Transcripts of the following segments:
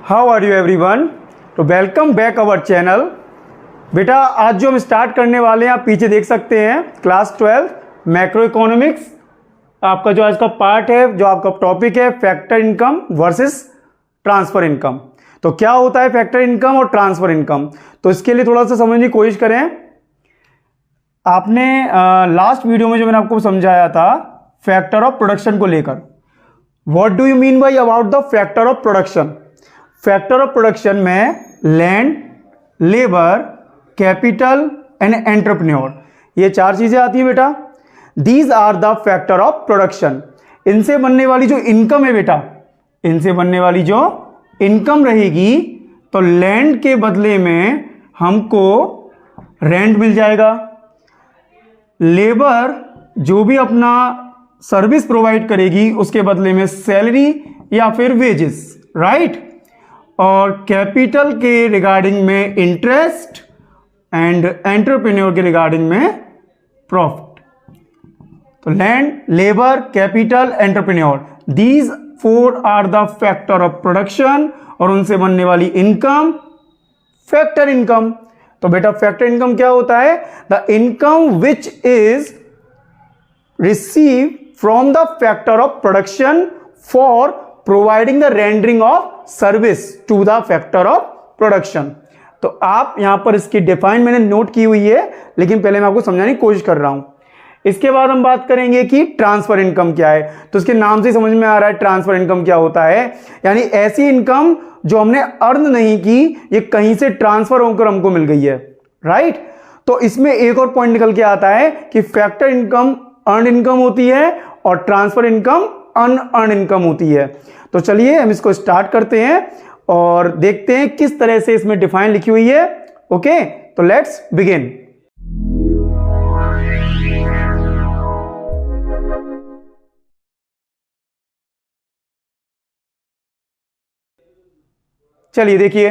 How are you everyone. तो welcome back our channel. बेटा आज जो हम स्टार्ट करने वाले हैं आप पीछे देख सकते हैं क्लास 12 मैक्रो इकोनॉमिक्स। आपका जो आज का पार्ट है, जो आपका टॉपिक है factor income versus transfer income. तो क्या होता है फैक्टर इनकम और ट्रांसफर इनकम, तो इसके लिए थोड़ा सा समझने की कोशिश करें। आपने लास्ट वीडियो में जो मैंने आपको समझाया था फैक्टर ऑफ प्रोडक्शन को लेकर, what do you mean by about the factor of production. Factor of production में land, labour, capital and entrepreneur, ये चार चीजें आती है बेटा। These are the factor of production. इनसे बनने वाली जो इनकम है बेटा, इनसे बनने वाली जो इनकम रहेगी, तो लैंड के बदले में हमको रेंट मिल जाएगा, लेबर जो भी अपना सर्विस प्रोवाइड करेगी उसके बदले में सैलरी या फिर वेजेस, राइट। और कैपिटल के रिगार्डिंग में इंटरेस्ट एंड एंटरप्रेन्योर के रिगार्डिंग में प्रॉफिट। तो land, labour, capital, entrepreneur, these four are the factor of production और उनसे बनने वाली इनकम फैक्टर इनकम। तो बेटा फैक्टर इनकम क्या होता है? The income which is receive from the factor of production for providing the rendering of service to the factor of production. तो आप यहां पर इसकी डिफाइन मैंने नोट की हुई है, लेकिन पहले मैं आपको समझाने की कोशिश कर रहा हूं। इसके बाद हम बात करेंगे कि ट्रांसफर इनकम क्या है। तो इसके नाम से समझ में आ रहा है ट्रांसफर इनकम क्या होता है, यानी ऐसी इनकम जो हमने अर्न नहीं की, ये कहीं से ट्रांसफर होकर हमको मिल गई है, राइट। तो इसमें एक और पॉइंट निकल के आता है कि फैक्टर इनकम अर्न इनकम होती है और ट्रांसफर इनकम अनअर्न इनकम होती है। तो चलिए हम इसको स्टार्ट करते हैं और देखते हैं किस तरह से इसमें डिफाइन लिखी हुई है। ओके, तो लेट्स बिगिन। चलिए देखिए,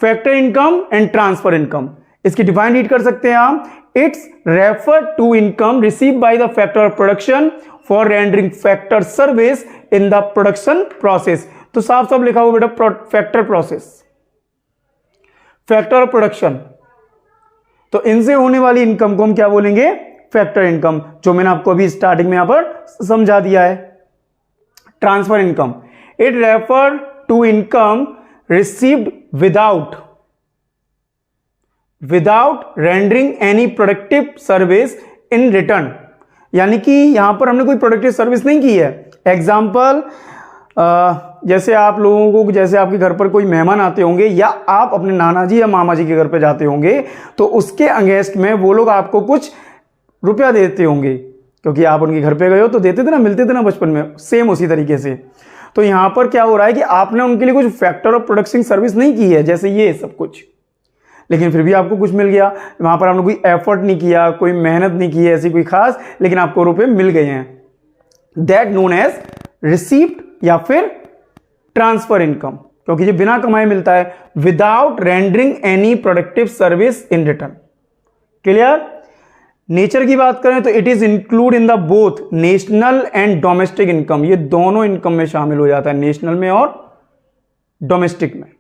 factor income and transfer income, इसकी डिफाइन रीड कर सकते हैं आप। It's refer to income receive by the factor of production for rendering factor service in the production process. तो साफ साफ लिखा हुआ बेटा factor process, factor of production. तो इनसे होने वाली इनकम को हम क्या बोलेंगे? फैक्टर इनकम, जो मैंने आपको अभी स्टार्टिंग में यहां पर समझा दिया है। Transfer income, it refer to income received without rendering any productive service in return, यानी कि यहां पर हमने कोई प्रोडक्टिव सर्विस नहीं की है। एग्जाम्पल, जैसे आप लोगों को, जैसे आपके घर पर कोई मेहमान आते होंगे या आप अपने नाना जी या मामा जी के घर पर जाते होंगे, तो उसके अगेंस्ट में वो लोग आपको कुछ रुपया देते होंगे, क्योंकि आप उनके घर पे गए हो तो देते थे ना, मिलते थे ना बचपन में, सेम उसी तरीके से। तो यहां पर क्या हो रहा है कि आपने उनके लिए कुछ फैक्टर ऑफ प्रोडक्शन सर्विस नहीं की है, जैसे ये सब कुछ, लेकिन फिर भी आपको कुछ मिल गया। वहां पर आपने कोई एफर्ट नहीं किया, कोई मेहनत नहीं की है ऐसी कोई खास, लेकिन आपको रुपए मिल गए हैं। दैट नोन एज रिसीप्ट या फिर ट्रांसफर इनकम, क्योंकि ये बिना कमाए मिलता है, without rendering any productive service in return. Clear? Nature की बात करें तो it is include in the both national and domestic income, ये दोनों इनकम में शामिल हो जाता है, नेशनल में और डोमेस्टिक में।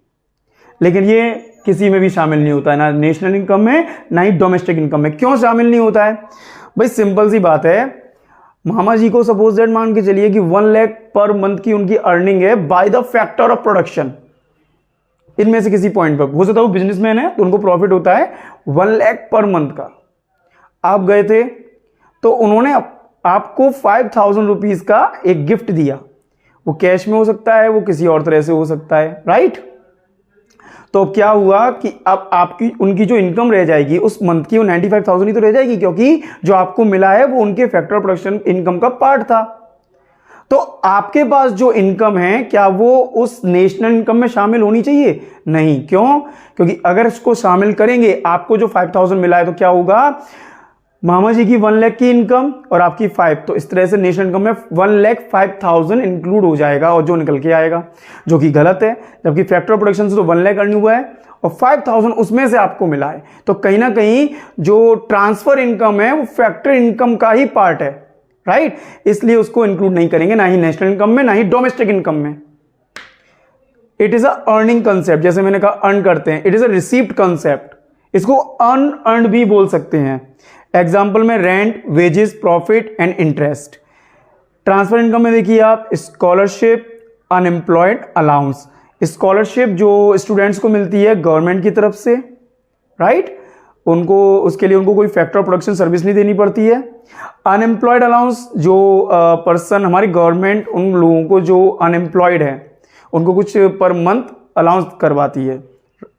लेकिन ये किसी में भी शामिल नहीं होता है, ना नेशनल इनकम में ना ही डोमेस्टिक इनकम में। क्यों शामिल नहीं होता है भाई? सिंपल सी बात है, मामा जी को सपोज दैट मान के चलिए कि 1 लाख पर मंथ की उनकी अर्निंग है bye the factor of production. इनमें से किसी पॉइंट पर हो सकता है वो बिजनेसमैन है तो उनको प्रॉफिट होता है 1 लाख पर मंथ का। आप गए थे तो उन्होंने आपको 5000 रुपीज का एक गिफ्ट दिया, वो कैश में हो सकता है, वो किसी और तरह से हो सकता है, राइट। तो क्या हुआ कि अब आपकी उनकी जो इनकम रह जाएगी उस मंथ की, वो 95,000 ही तो रह जाएगी, क्योंकि जो आपको मिला है वो उनके फैक्टर ऑफ प्रोडक्शन इनकम का पार्ट था। तो आपके पास जो इनकम है क्या वो उस नेशनल इनकम में शामिल होनी चाहिए? नहीं। क्यों? क्योंकि अगर इसको शामिल करेंगे, आपको जो 5000 मिला है तो क्या होगा, मामा जी की 1 लाख की इनकम और आपकी 5, तो इस तरह से नेशनल इनकम में 1,05,000 इंक्लूड हो जाएगा और जो निकल के आएगा, जो कि गलत है। जबकि फैक्टर ऑफ प्रोडक्शन से तो 1 लाख अर्न हुआ है और 5,000 उसमें से आपको मिला है, तो कहीं ना कहीं जो ट्रांसफर इनकम है वो फैक्टर इनकम का ही पार्ट है, राइट। इसलिए उसको इंक्लूड नहीं करेंगे, ना ही नेशनल इनकम में ना ही डोमेस्टिक इनकम में। It is a earning concept, जैसे मैंने कहा अर्न करते हैं, it is a received concept, इसको अनअर्न्ड भी बोल सकते हैं। एग्जाम्पल में rent, wages, profit and interest. Transfer income में देखिए आप स्कॉलरशिप, अनएम्प्लॉयड अलाउंस। स्कॉलरशिप जो स्टूडेंट्स को मिलती है गवर्नमेंट की तरफ से, राइट, उनको उसके लिए उनको कोई फैक्टर ऑफ प्रोडक्शन सर्विस नहीं देनी पड़ती है। अनएम्प्लॉयड अलाउंस जो पर्सन हमारी गवर्नमेंट उन लोगों को जो अनएम्प्लॉयड है उनको कुछ पर मंथ अलाउंस करवाती है।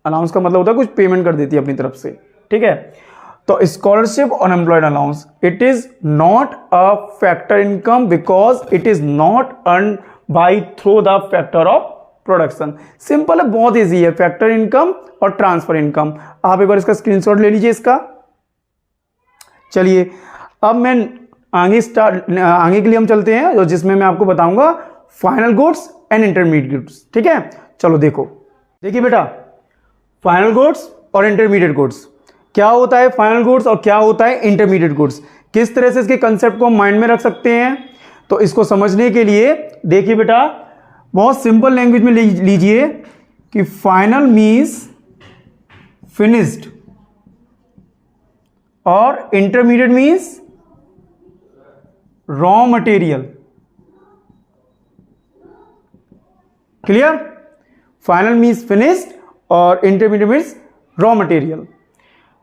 अलाउंस का मतलब होता है कुछ पेमेंट कर देती है अपनी तरफ से, ठीक है। तो स्कॉलरशिप और unemployed allowance, it is not a factor income because it is not earn by through the factor of production. Simple है, बहुत इजी है, फैक्टर इनकम और ट्रांसफर इनकम। आप एक बार इसका स्क्रीनशॉट ले लीजिए इसका। चलिए अब मैं आगे के लिए हम चलते हैं, जो जिसमें मैं आपको बताऊंगा final goods and intermediate goods, ठीक है। चलो देखिए बेटा, फाइनल गुड्स और इंटरमीडिएट गुड्स क्या होता है, फाइनल गुड्स और क्या होता है इंटरमीडिएट गुड्स, किस तरह से इसके कंसेप्ट को हम माइंड में रख सकते हैं। तो इसको समझने के लिए देखिए बेटा, बहुत सिंपल लैंग्वेज में लीजिए कि फाइनल मीन्स फिनिश्ड और intermediate means raw material. Clear? Final means finished और इंटरमीडिएट मीन्स रॉ मटेरियल।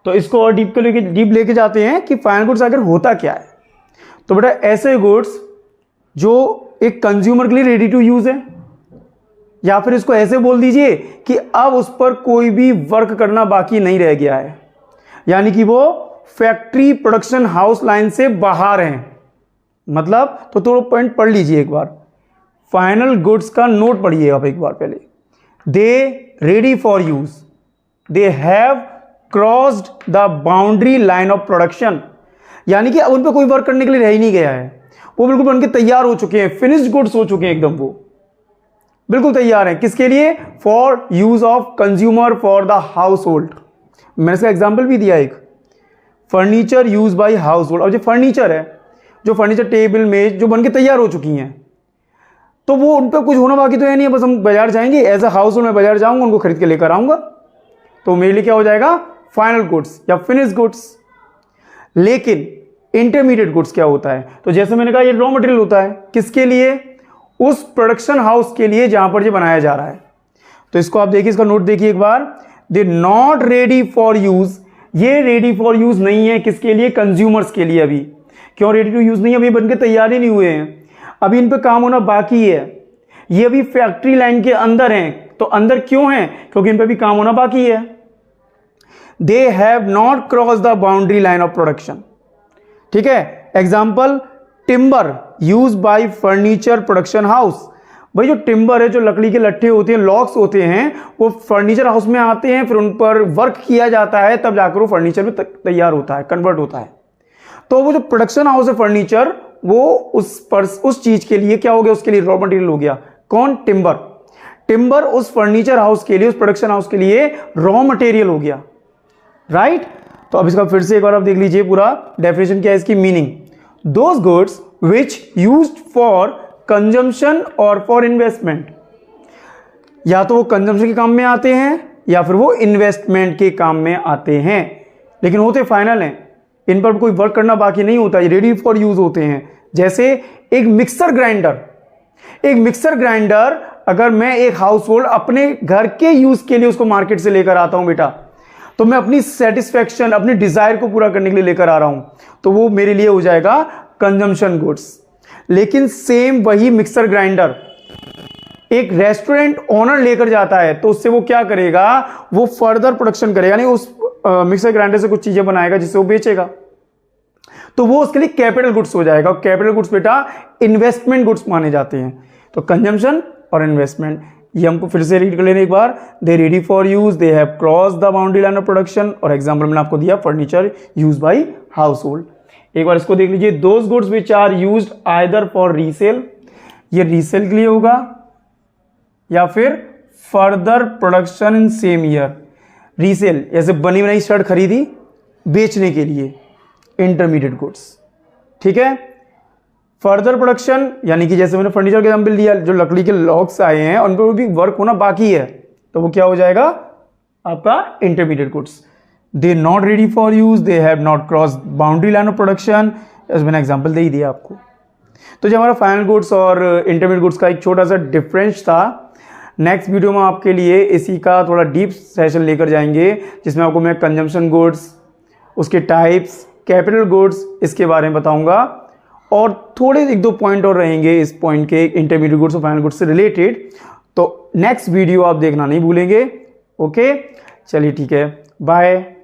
तो इसको और डीप लेके जाते हैं कि फाइनल गुड्स आखिर होता क्या है। तो बेटा ऐसे गुड्स जो एक कंज्यूमर के लिए रेडी टू यूज है, या फिर इसको ऐसे बोल दीजिए कि अब उस पर कोई भी वर्क करना बाकी नहीं रह गया है, यानी कि वो फैक्ट्री प्रोडक्शन हाउस लाइन से बाहर हैं। मतलब तो थोड़ा पॉइंट पढ़ लीजिए एक बार, फाइनल गुड्स का नोट पढ़िए आप एक बार पहले। They ready for use, they have crossed the boundary line of production, यानी कि अब उन पर कोई वर्क करने के लिए रह ही नहीं गया है, वो बिल्कुल बनके तैयार हो चुके हैं, फिनिश्ड गुड्स हो चुके हैं एकदम, वो बिल्कुल तैयार हैं। किसके लिए? For use of consumer for the house hold. मैंने इसका एग्जाम्पल भी दिया एक, furniture use by house hold. और जो फर्नीचर है, जो फर्नीचर टेबल मेज जो बनके तैयार हो चुकी हैं, तो वो उन पर कुछ होना बाकी तो है नहीं है, बस हम बाजार जाएंगे, एज अ हाउस होल्ड में बाजार जाऊंगा, उनको खरीद के लेकर आऊंगा, तो मेरे लिए क्या हो जाएगा? फाइनल गुड्स या फिनिश्ड गुड्स। लेकिन इंटरमीडिएट गुड्स क्या होता है? तो जैसे मैंने कहा ये रॉ मटेरियल होता है, किसके लिए? उस प्रोडक्शन हाउस के लिए जहां पर ये बनाया जा रहा है। तो इसको आप देखिए, इसका नोट देखिए एक बार, they not ready for use, ये रेडी फॉर यूज नहीं है, किसके लिए? कंज्यूमर्स के लिए। अभी क्यों रेडी टू यूज नहीं है? अभी बनके तैयार ही नहीं हुए हैं, अभी इन पे काम होना बाकी है, ये अभी फैक्ट्री लाइन के अंदर हैं। तो अंदर क्यों हैं? क्योंकि इन पे भी काम होना बाकी है। They have not cross the boundary line of production, ठीक है। Example, timber use by furniture production house. भाई जो टिम्बर है, जो लकड़ी के लट्ठे होते हैं, लॉक्स होते हैं, वो फर्नीचर हाउस में आते हैं, फिर उन पर वर्क किया जाता है, तब जाकर वो फर्नीचर में तैयार होता है, कन्वर्ट होता है। तो वो जो प्रोडक्शन हाउस है फर्नीचर, वो उस चीज के लिए क्या हो गया? उसके लिए रॉ मटेरियल हो गया। कौन? टिम्बर। टिम्बर उस फर्नीचर हाउस के लिए, उस प्रोडक्शन हाउस के लिए रॉ मटेरियल हो गया, राइट। तो अब इसका फिर से एक बार आप देख लीजिए पूरा डेफिनेशन क्या है इसकी, meaning, those goods which used for consumption और फॉर इन्वेस्टमेंट। या तो वो कंजम्पशन के काम में आते हैं या फिर वो इन्वेस्टमेंट के काम में आते हैं, लेकिन होते फाइनल हैं, इन पर कोई वर्क करना बाकी नहीं होता, ये रेडी फॉर यूज होते हैं। जैसे एक मिक्सर ग्राइंडर, एक मिक्सर ग्राइंडर अगर मैं एक हाउस होल्ड अपने घर के यूज के लिए उसको मार्केट से लेकर आता हूं बेटा, तो मैं अपनी सेटिस्फैक्शन, अपनी डिजायर को पूरा करने के लिए लेकर आ रहा हूं, तो वो मेरे लिए हो जाएगा कंजम्पशन गुड्स। लेकिन सेम वही मिक्सर ग्राइंडर एक रेस्टोरेंट ओनर लेकर जाता है, तो उससे वो क्या करेगा? वो फर्दर प्रोडक्शन करेगा, नहीं उस मिक्सर ग्राइंडर से कुछ चीजें बनाएगा जिससे वो बेचेगा, तो वो उसके लिए कैपिटल गुड्स हो जाएगा। और कैपिटल गुड्स बेटा इन्वेस्टमेंट गुड्स माने जाते हैं। तो कंजम्पशन और इन्वेस्टमेंट, ये हमको फिर से रीड कर लेने एक बार, they ready for use, they have cross the boundary line of production. और एग्जांपल मैंने आपको दिया furniture use by household. एक बार इसको देख लीजिए, those goods which are used either for resale, ये रीसेल के लिए होगा, या फिर further production in same year. Resale जैसे बनी बनाई शर्ट खरीदी बेचने के लिए, इंटरमीडिएट गुड्स, ठीक है। फर्दर प्रोडक्शन यानी कि जैसे मैंने फर्नीचर का एग्जाम्पल दिया, जो लकड़ी के लॉक्स आए हैं उन पर भी वर्क होना बाकी है, तो वो क्या हो जाएगा आपका intermediate goods. They not ready for use, they have not cross boundary line of production, मैंने एग्जाम्पल दे ही दिया आपको। तो जो हमारा फाइनल गुड्स और इंटरमीडिएट गुड्स का एक छोटा सा डिफरेंस था, नेक्स्ट वीडियो में आपके लिए इसी का थोड़ा डीप सेशन लेकर जाएंगे, जिसमें आपको मैं कंजम्पशन गुड्स, उसके टाइप्स, कैपिटल गुड्स, इसके बारे में बताऊंगा, और थोड़े एक दो पॉइंट और रहेंगे इस पॉइंट के इंटरमीडिएट गुड्स और फाइनल गुड्स से रिलेटेड। तो नेक्स्ट वीडियो आप देखना नहीं भूलेंगे। ओके, चलिए ठीक है, बाय।